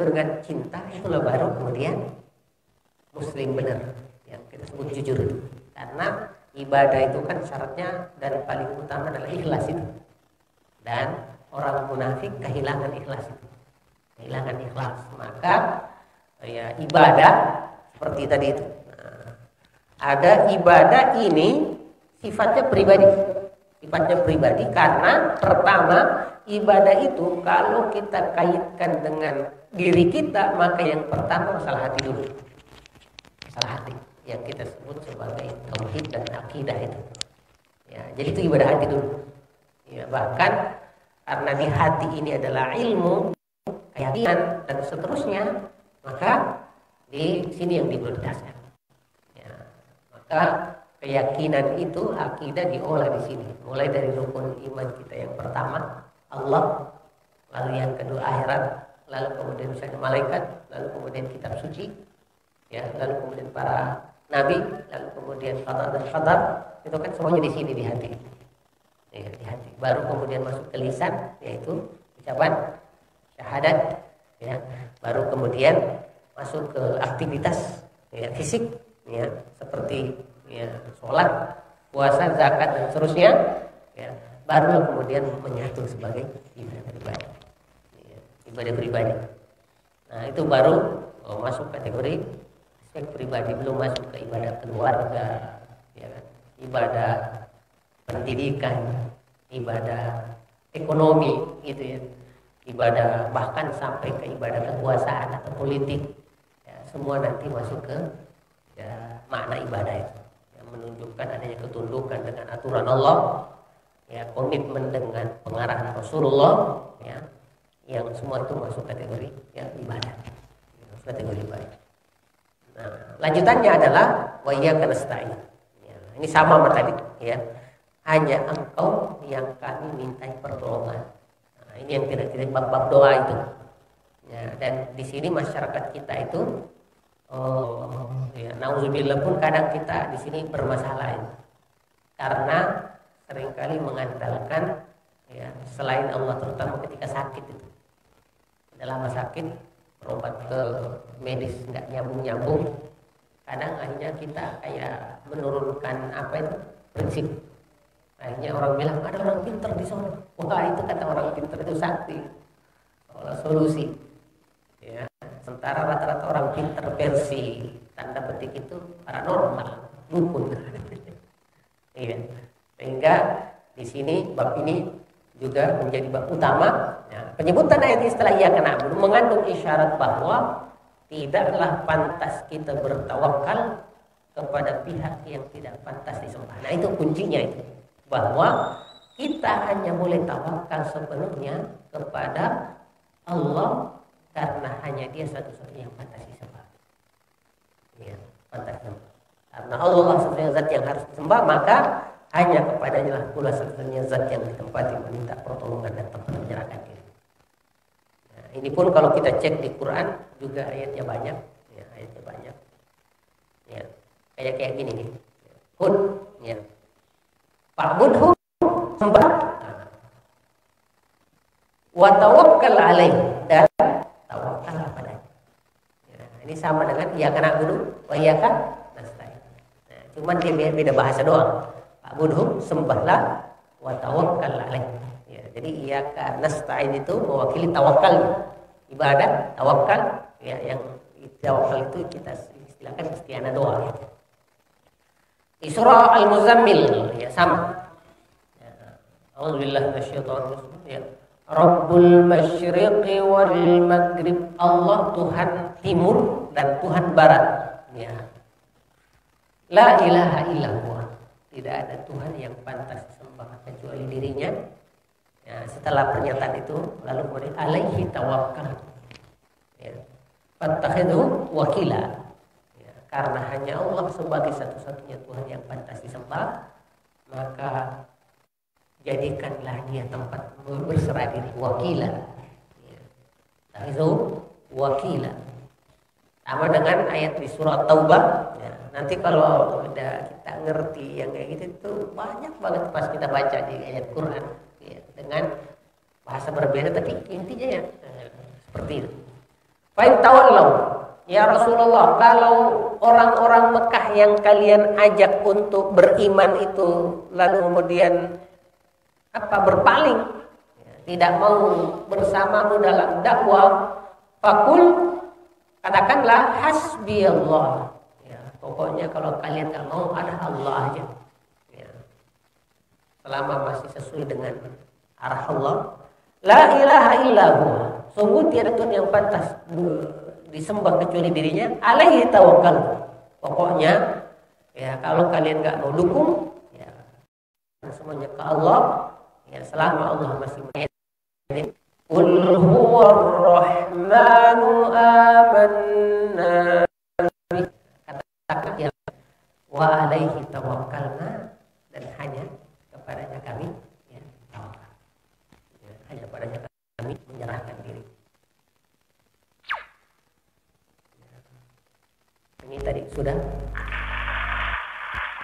Dengan cinta itulah baru kemudian muslim benar, yang kita sebut jujur. Karena ibadah itu kan syaratnya dan paling utama adalah ikhlas itu. Dan orang munafik kehilangan ikhlas itu, kehilangan ikhlas. Maka ya ibadah seperti tadi itu. Ada ibadah ini sifatnya pribadi. Sifatnya pribadi karena pertama ibadah itu kalau kita kaitkan dengan diri kita, maka yang pertama masalah hati dulu. Masalah hati yang kita sebut sebagai tauhid dan akidah itu. Ya, jadi itu ibadah hati dulu. Ya, bahkan karena di hati ini adalah ilmu, keyakinan dan seterusnya, maka di sini yang diprioritaskan. Ya, maka keyakinan itu akidah diolah di sini. Mulai dari rukun iman kita yang pertama Allah, lalu yang kedua akhirat, lalu kemudian misalnya malaikat, lalu kemudian kitab suci, ya, lalu kemudian para nabi, lalu kemudian qada dan qadar, itu kan semuanya di sini di hati. Ya, di hati. Baru kemudian masuk ke lisan, yaitu ucapan syahadat, ya. Baru kemudian masuk ke aktivitas ya, fisik, ya, seperti ya, sholat, puasa, zakat dan seterusnya, ya. Baru kemudian menyatu sebagai ibadah pribadi. Ya, ibadah pribadi. Nah, itu baru masuk kategori aspek pribadi, belum masuk ke ibadah keluarga, ya, ibadah pendidikan, ibadah ekonomi, gitu ya, ibadah bahkan sampai ke ibadah kekuasaan atau politik, ya, semua nanti masuk ke ya, makna ibadah itu, yang menunjukkan adanya ketundukan dengan aturan Allah, ya, komitmen dengan pengarahan Rasulullah, ya, yang semua itu masuk kategori ya, ibadah, kategori ibadah. Nah, lanjutannya adalah wa iyyaka nasta'in. Ya, ini sama sama tadi, ya. Hanya engkau yang kami mintai pertolongan. Nah, ini yang tidak bab-bab doa itu. Ya, dan di sini masyarakat kita itu, ya, nauzubillah pun kadang kita di sini bermasalah ini. Karena seringkali mengandalkan ya, selain Allah, terutama ketika sakit itu. Dalam sakit berobat ke medis nggak nyambung, kadang akhirnya kita kayak menurunkan apa itu prinsip. Akhirnya orang bilang ada orang pintar di sana. Wah, itu kata orang pintar itu sakti, kalau solusi. Ya, sementara rata-rata orang pintar versi tanda petik itu paranormal, dukun. Iya. Sehingga di sini bab ini juga menjadi bab utama. Ya, penyebutan ayat ini setelah iyyaka na'budu mengandung isyarat bahwa tidaklah pantas kita bertawakal kepada pihak yang tidak pantas disembah. Nah, itu kuncinya itu. Bahwa kita hanya boleh tawakal sepenuhnya kepada Allah karena hanya Dia satu-satunya yang pantas disembah. Ya, pantas disembah. Karena Allah satu-satunya zat yang harus disembah, maka hanya kepadanya lah pula satu-satunya zat yang ditempati meminta pertolongan dan tempat menyerahkan diri. Nah, ini pun kalau kita cek di Quran juga ayatnya banyak, ya, ayatnya banyak. Ya, kayak gini nih. Hud, ya. Fa'budhu, sembah. Wa tawakkal alaih, dan tawakal ini sama dengan iyyaka na'budu wa iyyaka nasta'in. Nah, cuman dia beda bahasa doang. Fa'budhum, sembahlah, wa tawakkal alaih. Ya, jadi iyyaka nasta'in itu mewakili tawakal. Ibadah, tawakal, ya, yang tawakal itu kita istilahkan isti'anah doa. Ya. Di surah Al-Muzammil ya sama. Ya. A'udzubillahi minasyaitonir rajim. Ya. Rabbul masyriqi wal maghrib, Allah Tuhan timur dan Tuhan barat. Ya. La ilaha illallah, tidak ada Tuhan yang pantas disembah kecuali dirinya. Ya, setelah pernyataan itu lalu kemudian alaihi tawakkal. Ya. Fattakhidhu wakila. Ya, karena hanya Allah sebagai satu-satunya Tuhan yang pantas disembah, maka jadikanlah dia tempat berserah diri, wakila. Itu wakila. Sama dengan ayat di surat Taubah. Ya, nanti kalau udah kita ngerti yang kayak gitu itu banyak banget pas kita baca di ayat Quran ya, dengan bahasa berbeda tapi intinya ya seperti itu. Fa'in tawallau, ya Rasulullah, kalau orang-orang Mekah yang kalian ajak untuk beriman itu lalu kemudian berpaling, tidak mau bersamamu dalam dakwah, fakul, katakanlah hasbi Allah. Ya, pokoknya kalau kalian nggak mau, ada Allah aja. Ya. Selama masih sesuai dengan arah Allah, la ilaha illahu, sungguh tiada Tuhan yang pantas disembah kecuali dirinya, alaihi tawakkal. Pokoknya, ya kalau kalian nggak mau dukung, ya semuanya ke Allah. Ya, selama Allah masih menjadi qul huwar rahmanu amanna, katakan ya wa alaihi tawakkalna, dan hanya kepadanya kami ya tawakal. Ya, hanya kepadanya kami menyerahkan diri. Ya. Ini tadi sudah.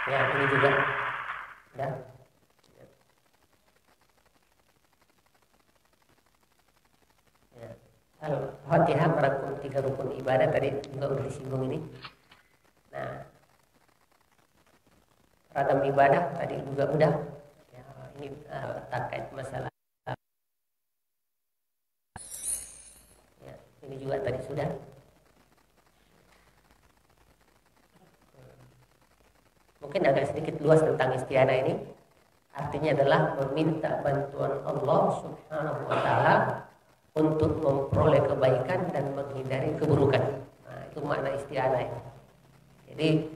Ya, ini juga sudah. Al-Fatihah merangkum 3 rukun ibadah, tadi juga udah disinggung ini. Nah, ragam ibadah tadi juga udah. Ya, ini terkait masalah. Ya, ini juga tadi sudah. Mungkin agak sedikit luas tentang isti'anah ini. Artinya adalah meminta bantuan Allah Subhanahu wa Ta'ala untuk memperoleh kebaikan dan menghindari keburukan. Nah, itu makna isti'anah. Jadi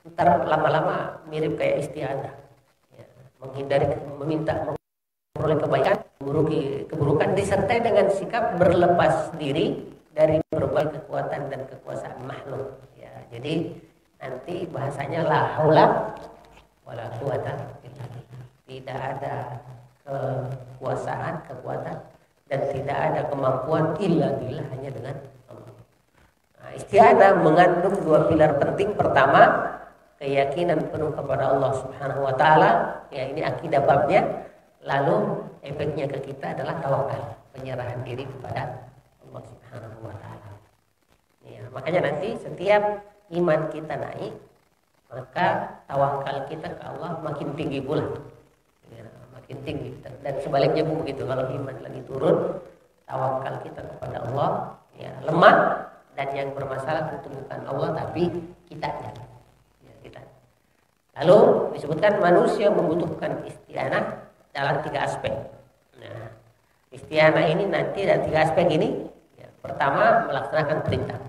ntar lama-lama mirip kayak isti'anah. Ya, menghindari, meminta memperoleh kebaikan, keburukan disertai dengan sikap berlepas diri dari berbagai kekuatan dan kekuasaan makhluk. Ya, jadi nanti bahasanya la haula wala quwata illa billah. Tidak ada kekuatan dan tidak ada kemampuan illa billah, hanya dengan Allah. Nah, isti'anah mengandung 2 pilar penting. Pertama, keyakinan penuh kepada Allah Subhanahu wa Ta'ala. Ya, ini akidah babnya. Lalu efeknya ke kita adalah tawakal, penyerahan diri kepada Allah Subhanahu wa Ta'ala. Ya, makanya nanti setiap iman kita naik, maka tawakal kita ke Allah makin tinggi pula. Makin tinggi, dan sebaliknya pun begitu. Kalau iman lagi turun, tawakal kita kepada Allah ya lemah, dan yang bermasalah tentu bukan Allah tapi kitanya. Ya, kita. Lalu disebutkan manusia membutuhkan isti'anah dalam 3 aspek. Nah, isti'anah ini nanti dalam 3 aspek ini. Ya, pertama, melaksanakan perintah,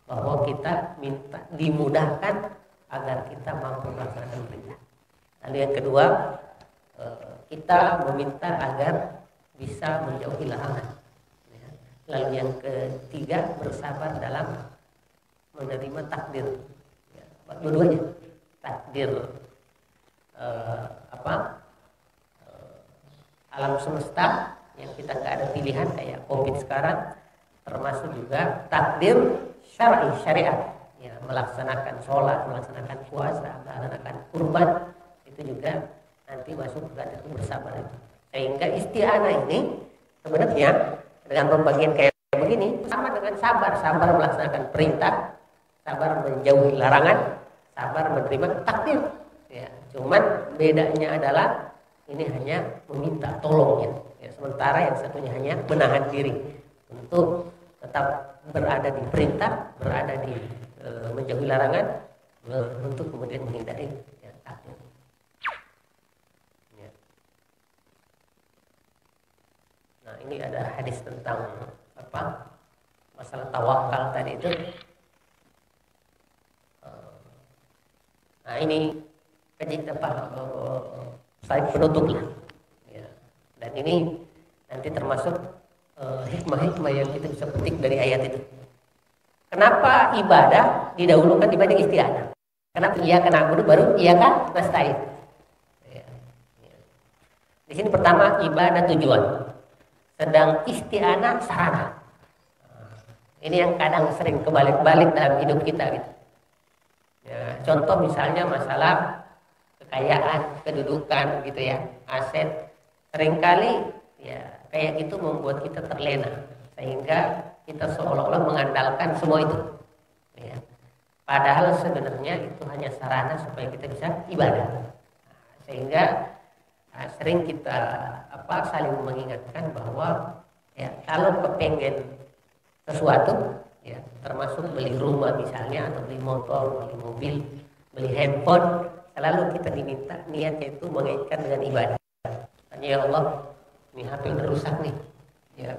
bahwa kita minta dimudahkan agar kita mampu melaksanakan perintah. Lalu yang kedua, kita meminta agar bisa menjauhi larangan. Ya. Lalu yang ketiga, bersabar dalam menerima takdir. Ya, dua-duanya, takdir alam semesta yang kita nggak ada pilihan kayak COVID sekarang, termasuk juga takdir syariat. Ya, melaksanakan sholat, melaksanakan puasa, melaksanakan kurban, itu juga nanti masuk juga itu bersabar itu. Sehingga isti'anah ini sebenarnya dengan pembagian kayak begini sama dengan sabar melaksanakan perintah, sabar menjauhi larangan, sabar menerima takdir. Ya, cuman bedanya adalah ini hanya meminta tolong ya. Sementara yang satunya hanya menahan diri untuk tetap berada di perintah, berada di menjauhi larangan, untuk kemudian menghindari ya, takdir. Ya. Nah, ini ada hadis tentang apa? Masalah tawakal tadi itu. Nah, ini slide penutup lah. Ya. Dan ini nanti termasuk hikmah-hikmah yang kita bisa petik dari ayat itu. Kenapa ibadah didahulukan dibanding isti'anah? Kenapa iyyaka na'budu baru iyyaka nasta'in? Ya. Di sini pertama ibadah tujuan, sedang isti'anah sarana. Ini yang kadang sering kebalik-balik dalam hidup kita gitu. Ya, contoh misalnya masalah kekayaan, kedudukan gitu ya, aset. Seringkali ya kayak gitu membuat kita terlena sehingga kita seolah-olah mengandalkan semua itu. Ya. Padahal sebenarnya itu hanya sarana supaya kita bisa ibadah. Sehingga sering kita saling mengingatkan bahwa ya kalau kepengen sesuatu ya, termasuk beli rumah misalnya atau beli motor, beli mobil, beli handphone, selalu kita diminta niatnya itu mengaitkan dengan ibadah. Ya Allah, ini HP udah rusak nih. Ya,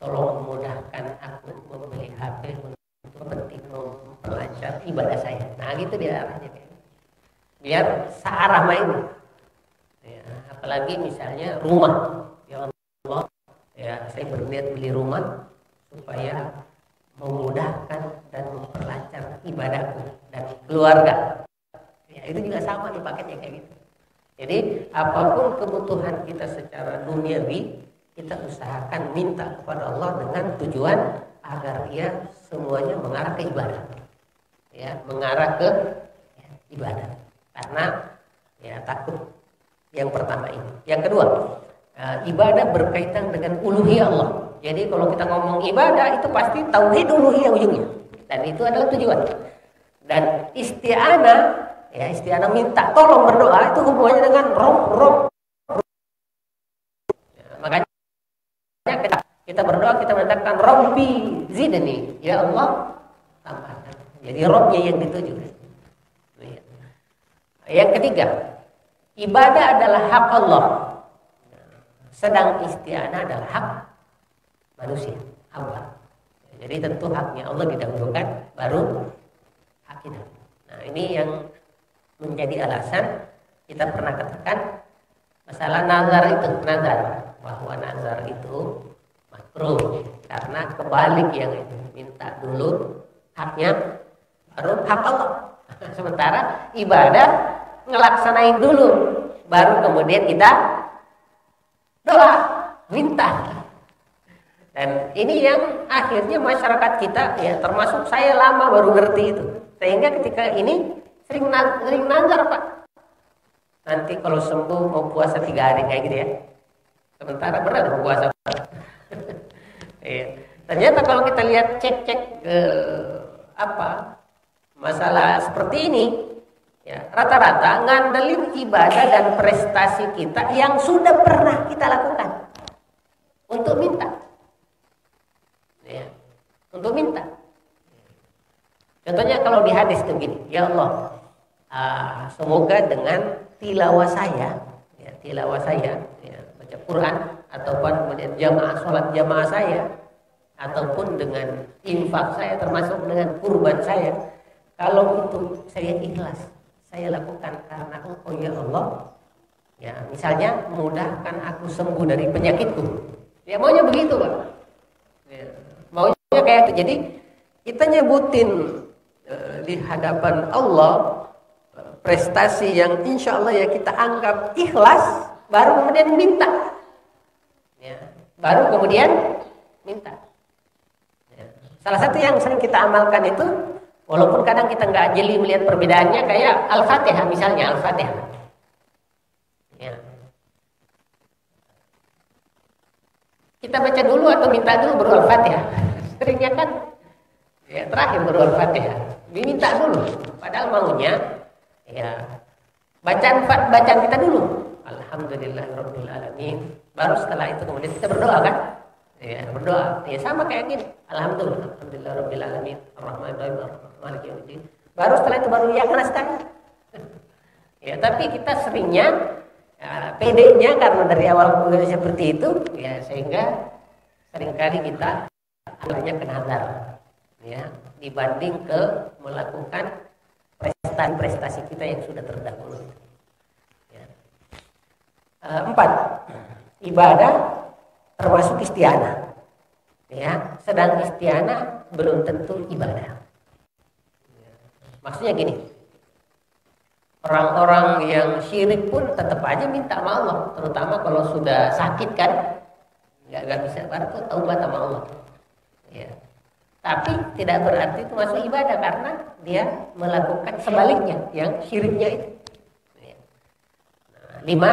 tolong mudahkan aku membeli HP untuk penting memperlancar ibadah saya. Nah, gitu dia arahnya. Biar searah main. Ya, apalagi misalnya rumah. Ya Allah, ya saya berniat beli rumah supaya memudahkan dan memperlancar ibadahku dan keluarga. Ya, itu juga sama nih paketnya kayak gitu. Jadi apapun kebutuhan kita secara duniawi, kita usahakan minta kepada Allah dengan tujuan agar ia semuanya mengarah ke ibadah. Ya, mengarah ke ya, ibadah. Karena ya takut yang pertama ini. Yang kedua, ibadah berkaitan dengan uluhiyah Allah. Jadi kalau kita ngomong ibadah itu pasti tauhid uluhiyah ujungnya. Dan itu adalah tujuan. Dan isti'anah, ya isti'anah minta tolong berdoa itu hubungannya dengan rob. Ya, makanya kita berdoa, kita mengatakan Rabbi zidni, ya Allah tambahkan. Jadi robnya yang dituju. Ya. Yang ketiga, ibadah adalah hak Allah. Sedang isti'anah adalah hak manusia, hamba. Jadi tentu haknya Allah didahulukan, baru hak kita. Nah, ini yang menjadi alasan kita pernah katakan masalah nazar itu, bahwa nazar itu makruh karena kebalik yang itu, minta dulu haknya, baru hak Allah. Sementara ibadah ngelaksanain dulu, baru kemudian kita doa, minta. Dan ini yang akhirnya masyarakat kita, ya termasuk saya lama baru ngerti itu. Sehingga ketika ini sering nazar Pak. Nanti kalau sembuh mau puasa 3 hari kayak gitu ya. Sementara berat mau puasa. Ya. Ternyata kalau kita lihat cek masalah seperti ini, ya rata-rata ngandelin ibadah dan prestasi kita yang sudah pernah kita lakukan untuk minta. Ya, untuk minta. Contohnya kalau di hadis itu gini, ya Allah, semoga dengan tilawah saya, ya, baca Quran ataupun kemudian sholat jamaah saya, ataupun dengan infak saya, termasuk dengan kurban saya, kalau itu saya ikhlas, saya lakukan karena Engkau ya Allah, ya misalnya mudahkan aku sembuh dari penyakitku, ya maunya begitu Pak. Ya. Maunya kayak itu. Jadi kita nyebutin di hadapan Allah prestasi yang insya Allah ya kita anggap ikhlas, baru kemudian minta, ya, baru kemudian minta. Ya. Salah satu yang sering kita amalkan itu, walaupun kadang kita nggak jeli melihat perbedaannya, kayak Al-Fatihah misalnya, Al-Fatihah. Ya. Kita baca dulu atau minta dulu baru Al-Fatihah? Seringnya kan ya terakhir baru Al-Fatihah. Diminta dulu. Padahal maunya ya bacaan kita dulu. Alhamdulillahirabbil alamin. Baru setelah itu kemudian kita berdoa kan? Ya, berdoa. Ya sama kayak gini. Alhamdulillahirabbil alamin. Arrahmanirrahim. Maliki yaumiddin. Baru setelah itu baru yang mana sekali. Ya, tapi kita seringnya ya, pedenya karena dari awal seperti itu, ya sehingga seringkali kita hanya kenadar, ya dibanding ke melakukan prestasi kita yang sudah terdahulu. Ya. 4. Ibadah termasuk isti'anah. Ya, sedang isti'anah belum tentu ibadah. Ya. Maksudnya gini. Orang-orang yang syirik pun tetap aja minta sama Allah, terutama kalau sudah sakit kan, nggak bisa baru taubat sama Allah. Ya. Tapi tidak berarti itu masuk ibadah karena dia melakukan sebaliknya, yang syiriknya itu. Ya. Nah, 5.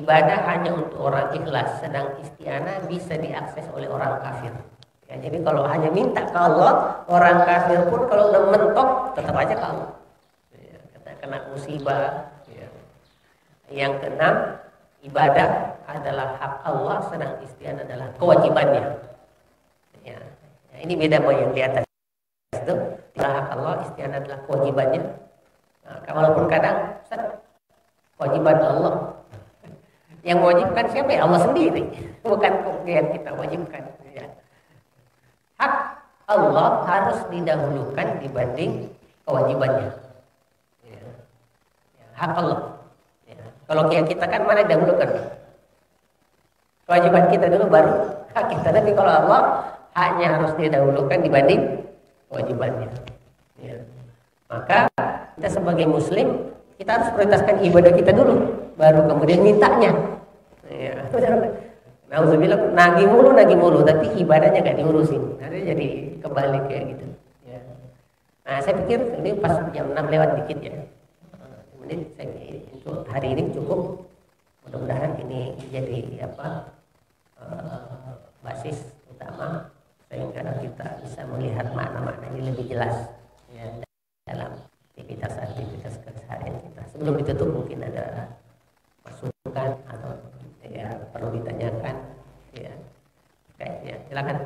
Ibadah hanya untuk orang ikhlas, sedang isti'anah bisa diakses oleh orang kafir. Ya, jadi kalau hanya minta ke Allah, orang kafir pun kalau udah mentok tetap aja ke Allah. Kena musibah. Ya. Yang ke-6, ibadah adalah hak Allah, sedang isti'anah adalah kewajibannya. Ya. Ya, ini beda sama yang di atas itu. Hak Allah, isti'anah adalah kewajibannya. Nah, walaupun kadang kewajiban Allah. Yang mewajibkan siapa? Ya Allah sendiri, bukan yang kita wajibkan. Ya. Hak Allah harus didahulukan dibanding kewajibannya. Hak Allah. Ya. Kalau kita kan mana dahulukan? Kewajiban kita dulu baru hak kita. Tapi kalau Allah haknya harus didahulukan dibanding kewajibannya. Ya. Maka kita sebagai Muslim kita harus prioritaskan ibadah kita dulu, baru kemudian mintanya. Ya. Nauzubillah, nagih mulu, tapi ibadahnya nggak diurusin. Nanti jadi kebalik kayak gitu. Ya. Nah, saya pikir ini pas jam 6 lewat dikit ya. Untuk hari ini cukup. Mudah-mudahan ini jadi basis utama sehingga kita bisa melihat makna-maknanya lebih jelas ya, dalam aktivitas keseharian kita. Sebelum ditutup mungkin ada masukan atau ya perlu ditanyakan ya. Oke, ya silakan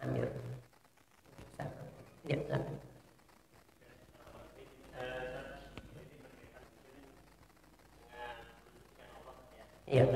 ambil. Ya, silakan. Iya.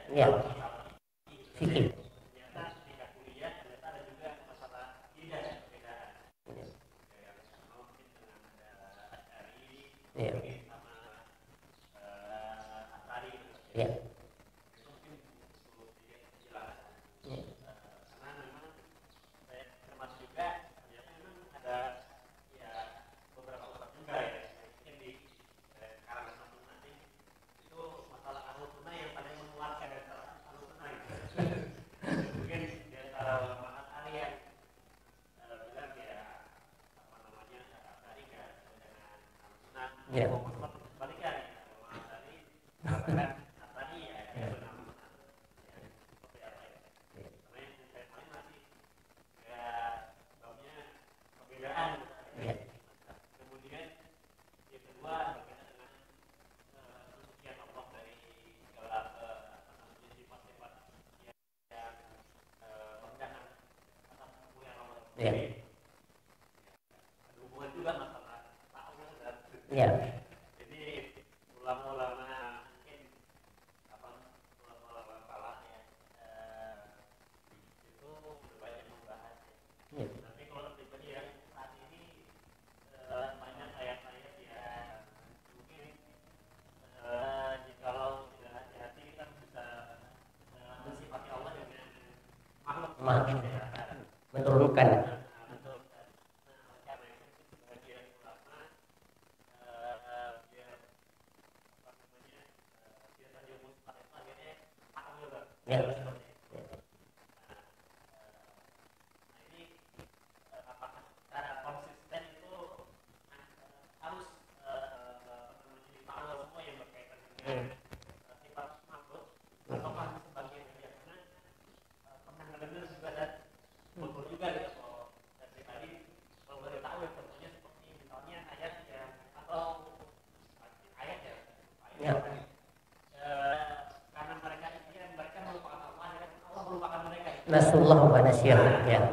Ya, fikih. Ya. Ya. Ya. Ya. Ya. Jadi ulama-ulama mungkin ulama-ulama salah ya itu banyak membahas. Ya. Tapi kalau pribadi yang saat ini banyak ayat-ayat yang menurunkan. Ya. Ya. Karena mereka melupakan Allah, Allah melupakan mereka. Nasallahu wa nasyiyah. Ya.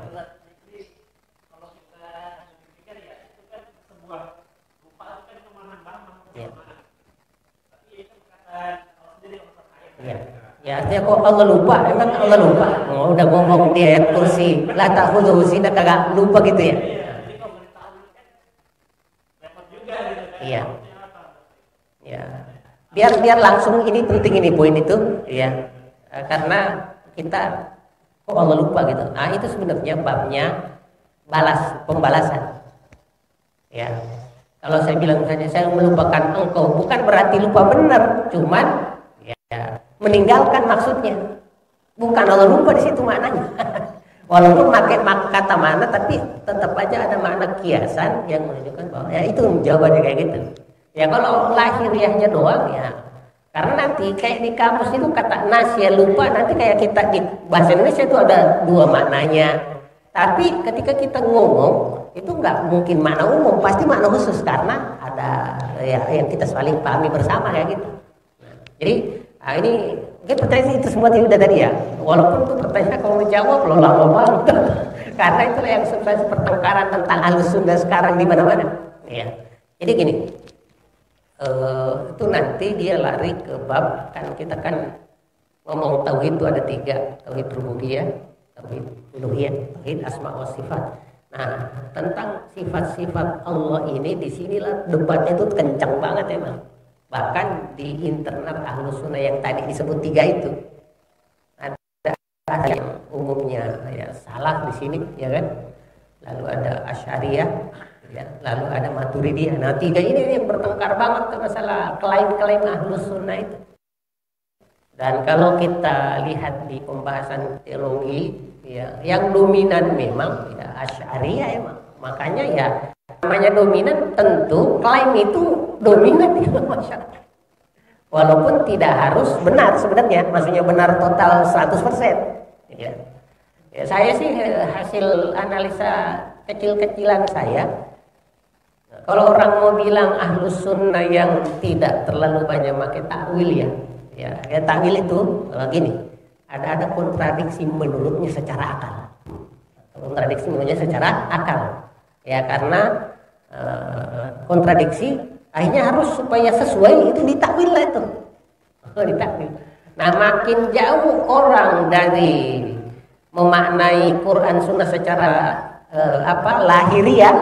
Kalau kita pikir ya itu kan sebuah lupa itu kan kemana banget. Ya. Tapi itu perkataan Allah sendiri Allah. Ya. Ya, artinya kok Allah lupa? Emang Allah lupa? Oh, udah ngomong di ayat kursi, la ta'khudhuhu sinah, kagak lupa gitu ya? Jadi kalau boleh tahu kan repot juga gitu kan. Iya. Ya. Biar langsung, ini penting ini poin itu, ya. Karena kita kok Allah lupa gitu. Nah, itu sebenarnya babnya pembalasan. Ya. Kalau saya bilang saja saya melupakan engkau, bukan berarti lupa benar, cuman ya meninggalkan maksudnya. Bukan Allah lupa di situ maknanya. Walaupun pakai kata mana, tapi tetap aja ada makna kiasan yang menunjukkan bahwa ya itu jawabannya kayak gitu. Ya kalau lahiriahnya doang ya, karena nanti kayak di kamus itu kata nasya lupa, nanti kayak kita di bahasa Indonesia itu ada dua maknanya. Tapi ketika kita ngomong itu nggak mungkin makna umum, pasti makna khusus karena ada ya yang kita saling pahami bersama kayak gitu. Nah, jadi ini mungkin pertanyaan itu semua udah tadi ya. Walaupun itu pertanyaan kalau dijawab lo lama banget, karena itulah yang substansi pertengkaran tentang Ahlus Sunnah sekarang di mana-mana. Ya. Jadi gini. Itu nanti dia lari ke bab, kan kita kan ngomong tauhid itu ada 3, tauhid rububiyah, tauhid uluhiyah, tauhid asma wa sifat. Nah, tentang sifat-sifat Allah ini disinilah debatnya itu kencang banget emang. Bahkan di internal Ahlus Sunnah yang tadi disebut 3 itu ada yang umumnya ya salah di sini, ya kan? Lalu ada Asy'ariyah, ya, lalu ada Maturidiyah. Nah 3 ini yang bertengkar banget ke masalah klaim-klaim Ahlus Sunnah itu. Dan kalau kita lihat di pembahasan teologi, ya, yang dominan memang ya Asy'ariyah emang. Makanya ya namanya dominan, tentu klaim itu dominan di masyarakat. Walaupun tidak harus benar sebenarnya, maksudnya benar total 100%. Ya. Ya, saya sih hasil analisa kecil-kecilan saya, kalau orang mau bilang Ahlus Sunnah yang tidak terlalu banyak pakai takwil ya takwil itu gini, ada kontradiksi menurutnya secara akal. Kontradiksi menurutnya secara akal. Ya karena kontradiksi akhirnya harus supaya sesuai itu ditakwil lah itu. Ditakwil. Nah makin jauh orang dari memaknai Quran Sunnah secara lahiriah,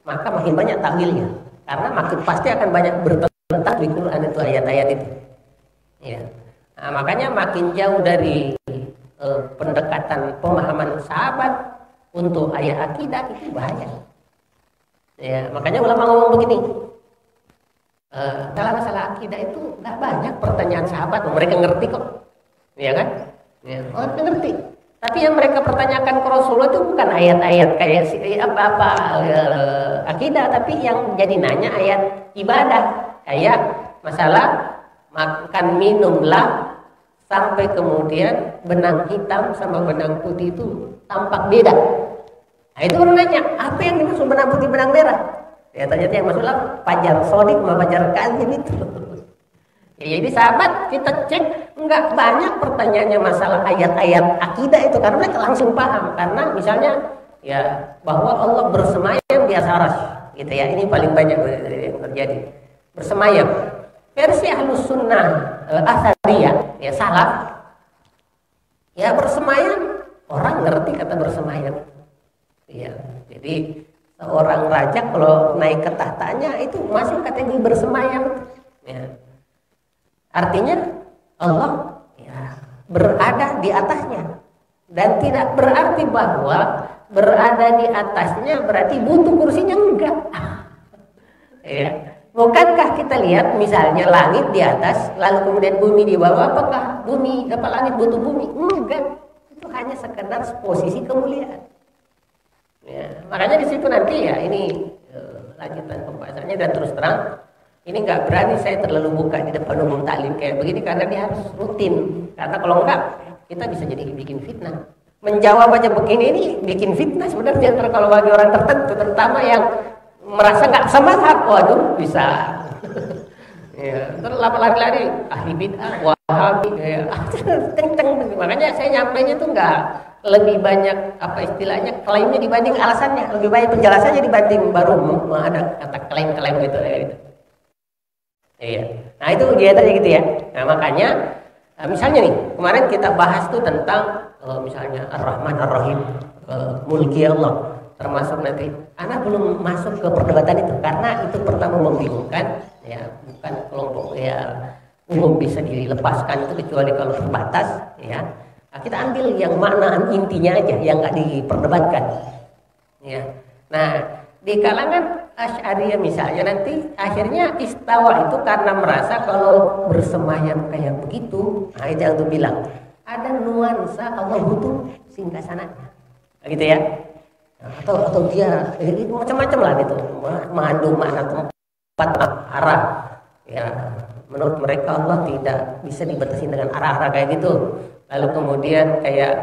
maka makin banyak takwilnya. Karena makin pasti akan banyak bertentangan di Quran itu ayat-ayat itu. Ya. Nah, makanya makin jauh dari pendekatan pemahaman sahabat untuk ayat akidah itu bahaya. Ya, makanya ulama ngomong begini. Dalam masalah akidah itu nggak banyak pertanyaan sahabat, mereka ngerti kok, ya kan? Ya, mereka ngerti. Tapi yang mereka pertanyakan ke Rasulullah itu bukan ayat-ayat kayak akidah, tapi yang jadi nanya ayat ibadah, kayak masalah makan minumlah sampai kemudian benang hitam sama benang putih itu tampak beda. Nah itu orang nanya, apa yang dimaksud benang putih benang merah? Ya ternyata yang maksudnya fajar sodik sama fajar kadzib itu. Ya, jadi sahabat kita cek nggak banyak pertanyaannya masalah ayat-ayat akidah itu karena mereka langsung paham. Karena misalnya ya bahwa Allah bersemayam di atas arsy, gitu ya, ini paling banyak yang terjadi. Bersemayam. Versi Ahlus Sunnah Atsariyah ya salaf ya bersemayam, orang ngerti kata bersemayam. Ya, jadi seorang raja kalau naik ke tahtanya itu masih kategori bersemayam. Ya. Artinya Allah ya berada di atasnya. Dan tidak berarti bahwa berada di atasnya berarti butuh kursinya, enggak. Ya. Bukankah kita lihat misalnya langit di atas, lalu kemudian bumi di bawah, apakah bumi apa langit butuh bumi? Enggak. Itu hanya sekedar posisi kemuliaan. Ya, makanya di situ nanti ya ini lanjutan pembahasannya, dan terus terang ini nggak berani saya terlalu buka di depan umum taklim kayak begini karena dia harus rutin. Karena kalau enggak kita bisa jadi bikin fitnah. Menjawab aja begini ini bikin fitnah sebenarnya kalau bagi orang tertentu, terutama yang merasa nggak sama mazhab, waduh bisa. Ya, terus lari-lari ahli bid'ah, wahabi, ya. Teng-teng. Makanya saya nyampainya tuh nggak lebih banyak apa istilahnya klaimnya dibanding alasannya, lebih banyak penjelasannya dibanding baru ada kata klaim-klaim gitu ya gitu. Iya. Nah itu dia tadi gitu ya. Nah makanya misalnya nih kemarin kita bahas tuh tentang misalnya Ar-Rahman Ar-Rahim, mulki Allah, termasuk nanti anak belum masuk ke perdebatan itu karena itu pertama membingungkan ya, bukan kelompok ya umum bisa dilepaskan itu kecuali kalau terbatas ya. Nah, kita ambil yang makna intinya aja yang nggak diperdebatkan ya. Nah di kalangan Asy'ariyah misalnya nanti akhirnya istawa itu karena merasa kalau bersemayam kayak begitu, nah itu yang tuh bilang ada nuansa Allah butuh singgasananya, gitu ya. Atau dia macam-macam lah gitu, mengandung makna tempat arah ya. Menurut mereka Allah tidak bisa dibatasi dengan arah-arah kayak gitu. Lalu kemudian kayak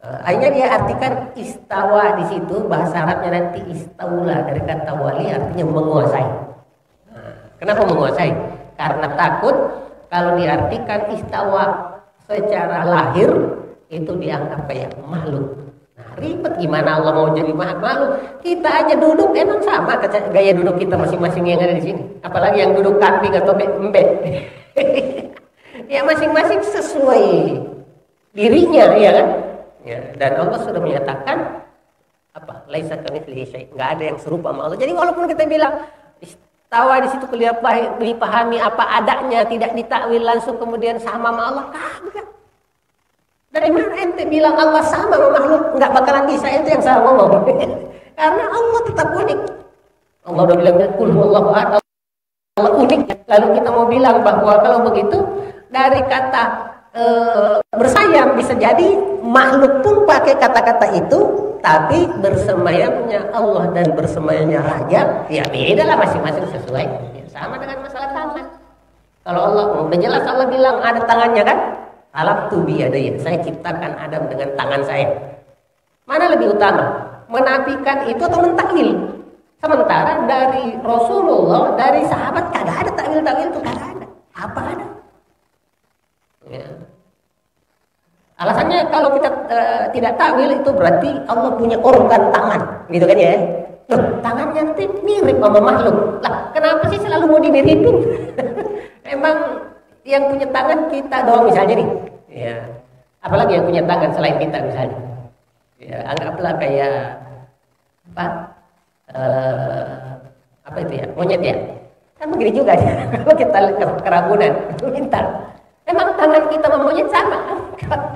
akhirnya dia artikan istawa di situ, bahasa Arabnya nanti istaula dari kata wali artinya menguasai. Nah, kenapa menguasai? Karena takut kalau diartikan istawa secara lahir itu dianggap kayak makhluk. Nah, ribet gimana Allah mau jadi makhluk? Kita aja duduk emang sama gaya duduk kita masing-masing yang ada di sini. Apalagi yang duduk kambing atau embek. Ya masing-masing sesuai dirinya ya kan? Ya, dan Allah sudah menyatakan apa? Laisa kamitslihi syai', enggak ada yang serupa sama Allah. Jadi walaupun kita bilang istawa di situ dipahami apa adanya, tidak ditakwil langsung kemudian sama sama Allah, kagak. Dari mana ente bilang Allah sama sama makhluk? Enggak bakalan bisa ente yang salah ngomong. Karena Allah tetap unik. Allah udah bilang qul huwallahu ahad, Allah unik. Lalu kita mau bilang bahwa kalau begitu dari kata bersayap bisa jadi makhluk pun pakai kata-kata itu, tapi bersemayamnya Allah dan bersemayamnya raja ya beda lah, masing-masing sesuai ya, sama dengan masalah tangan. Kalau Allah udah jelas Allah bilang ada tangannya kan, khalaqtu biyadayya, saya ciptakan Adam dengan tangan saya. Mana lebih utama, menafikan itu atau mentakwil? Sementara dari Rasulullah, dari sahabat kagak ada takwil-takwil itu, kagak ada. Apa ada? Ya. Alasannya kalau kita tidak takwil itu berarti Allah punya organ tangan, gitu kan ya? Loh, tangannya nanti mirip sama makhluk. Lah, kenapa sih selalu mau dimiripin? Emang yang punya tangan kita doang misalnya nih. Ya. Apalagi yang punya tangan selain kita misalnya. Ya, anggaplah kayak apa itu ya? Monyet ya. Kan begini juga ya. Kalau kita kerabunan, pintar. Emang tangan kita sama monyet sama,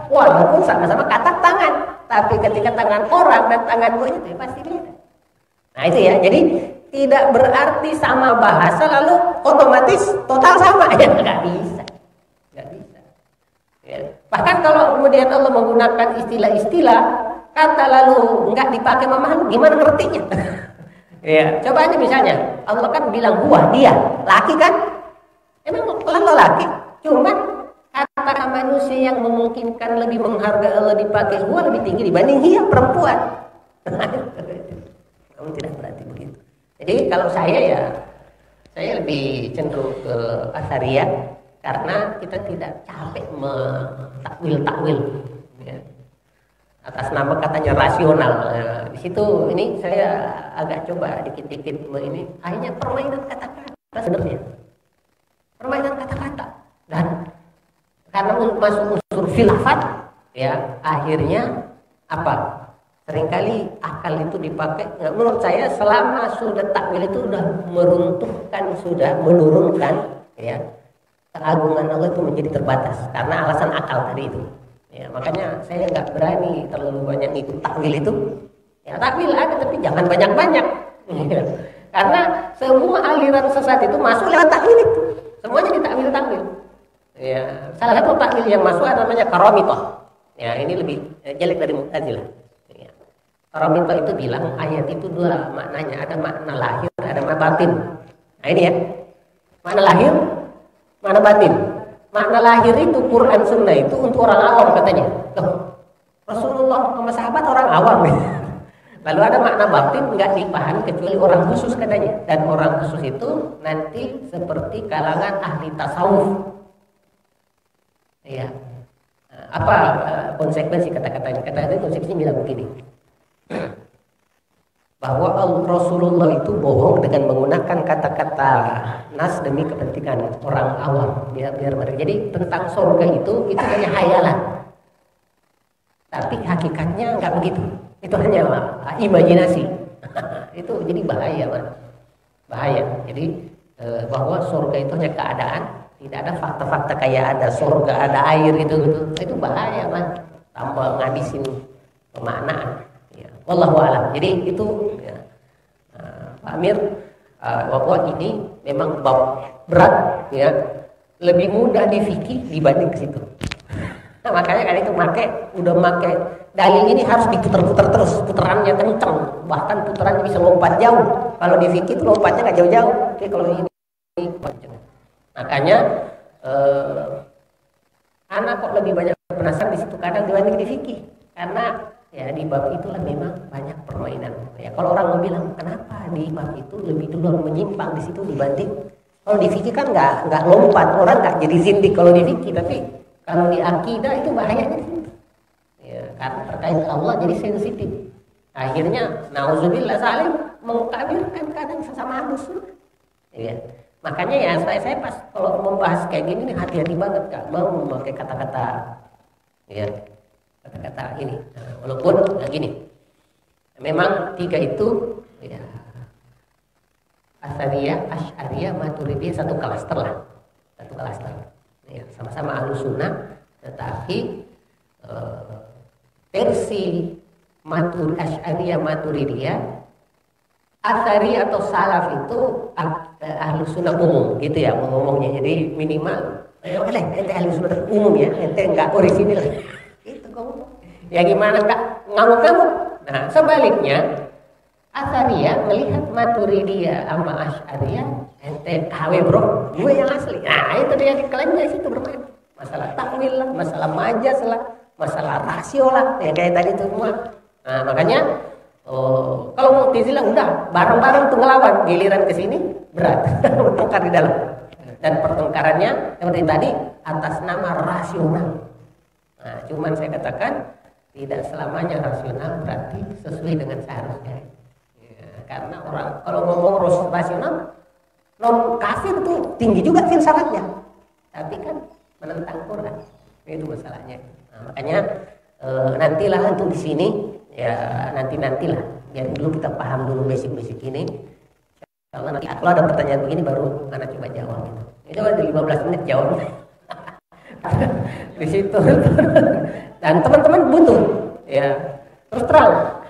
walaupun sama-sama kata tangan, tapi ketika tangan orang dan tangan monyet ya pasti beda. Nah itu ya, jadi tidak berarti sama bahasa lalu otomatis total sama, ya nggak bisa, nggak bisa. Ya. Bahkan kalau kemudian Allah menggunakan istilah-istilah kata lalu nggak dipakai mama, gimana ngertinya? Ya, coba aja misalnya Allah kan bilang gua dia, laki kan? Emang Allah laki? Cuman kata manusia yang memungkinkan lebih menghargai Allah dipakai gua lebih tinggi dibanding dia perempuan. Kamu tidak berarti begitu. Jadi kalau saya lebih cenderung ke Asy'ariyah karena kita tidak capek mentakwil-takwil ya. Atas nama katanya rasional. Nah, di situ ini saya agak coba dikit-dikit ini hanya permainan kata-kata sebenarnya. Permainan kata-kata dan karena masuk unsur filsafat ya akhirnya apa seringkali akal itu dipakai. Nah, menurut saya selama sudah takwil itu sudah meruntuhkan, sudah menurunkan ya keagungan Allah itu menjadi terbatas karena alasan akal tadi itu Ya, makanya saya nggak berani terlalu banyak ikut takwil itu. Ya, takwil ada tapi jangan banyak-banyak. Ya. Karena semua aliran sesat itu masuk lewat takwil itu. Semuanya ditakwil-takwil. Ya, salah satu takwil yang masuk namanya karamithah. Ya, ini lebih jelek dari Mu'tazilah. Ya. Karamithah itu bilang ayat itu dua maknanya, ada makna lahir, ada makna batin. Nah, ini ya. Makna lahir, makna batin. Makna lahir itu Quran Sunnah itu untuk orang awam katanya. Loh, Rasulullah sama sahabat orang awam. Lalu ada makna batin nggak dipahami kecuali orang khusus katanya. Dan orang khusus itu nanti seperti kalangan ahli tasawuf. Ya. Apa konsekuensi kata-katanya? Kata-katanya konsekuensinya bilang begini. Bahwa Rasulullah itu bohong dengan menggunakan kata-kata nas demi kepentingan orang awam biar mereka. Jadi tentang surga itu hanya hayalan. Tapi hakikatnya nggak begitu. Itu hanya imajinasi. Itu jadi bahaya, man. Bahaya. Jadi bahwa surga itu hanya keadaan, tidak ada fakta-fakta kayak ada surga, ada air itu bahaya, man. Tambah ngabisin pemaknaan. Ya. Wallahu a'lam. Jadi itu ya, Pak Amir bahwa ini memang bab berat, ya, lebih mudah di fikih dibanding ke situ. Nah, makanya kan itu udah make dalil ini harus diputar-putar terus, putarannya kenceng, bahkan putarannya bisa lompat jauh. Kalau di fikih itu lompatnya nggak jauh-jauh. Oke, kalau ini makanya anak kok lebih banyak penasaran di situ kadang dibanding di fikih, karena ya di bab itulah memang banyak permainan. Ya kalau orang mau bilang kenapa di bab itu lebih dulu menyimpang di situ dibanding kalau di fikih kan nggak lompat, orang nggak jadi zindik kalau di fikih, tapi kalau di akidah itu bahayanya. Ya, karena terkait Allah jadi sensitif. Akhirnya nauzubillah salim mengkafirkan kadang sesama manusia. Ya. Makanya ya saya pas kalau membahas kayak gini nih hati-hati banget Kak, mau memakai kata-kata ya kata-kata ini. Nah, walaupun gini. Memang tiga itu ya Asariyah, Asy'ariyah, Maturidiyah satu klaster lah. Satu klaster. Ya, sama-sama Ahlus Sunnah, tetapi versi Asy'ariyah Maturidiyah, Asari atau Salaf itu Ahlus Sunnah umum gitu ya ngomongnya. Jadi minimal ente Ahlus Sunnah umum ya, ente enggak orisinil. Gitu kamu. Ya gimana Kak? Ngamuk-ngamuk. Nah, sebaliknya Asariyah melihat Maturidiyah sama Asy'ariyah, ente KW bro, gue yang asli. Nah, itu dia diklaimnya situ bermain. Masalah takwil lah, masalah majas lah, masalah rasio lah, ya kayak tadi itu semua. Nah, makanya kalau Mu'tazilah udah bareng-bareng tuh ngelawan, giliran ke sini berat, bertengkar di dalam. Dan pertengkarannya seperti tadi atas nama rasional. Nah, cuman saya katakan tidak selamanya rasional berarti sesuai dengan seharusnya. Ya, karena orang kalau ngomong rasional, non kafir tuh tinggi juga filsafatnya, tapi kan menentang Quran, itu masalahnya. Nah, makanya nantilah untuk di sini. Ya nantilah biar dulu kita paham dulu basic ini. Kalau nanti kalau ada pertanyaan begini baru anak coba jawab gitu. Itu ada 15 menit jawabnya. Di situ. Dan teman-teman butuh ya. Terus terang.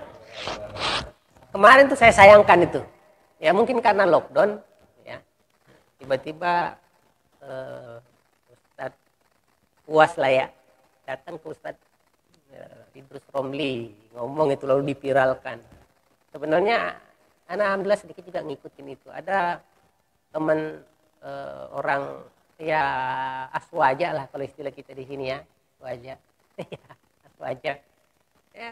Kemarin tuh saya sayangkan itu. Ya mungkin karena lockdown ya. Tiba-tiba Ustadz puas lah ya. Datang ke Ustadz Idrus Romli ngomong itu lalu dipiralkan. Sebenarnya anak alhamdulillah sedikit juga ngikutin itu. Ada teman orang ya aswaja lah kalau istilah kita di sini ya, aswaja. Ya, aswaja. Ya,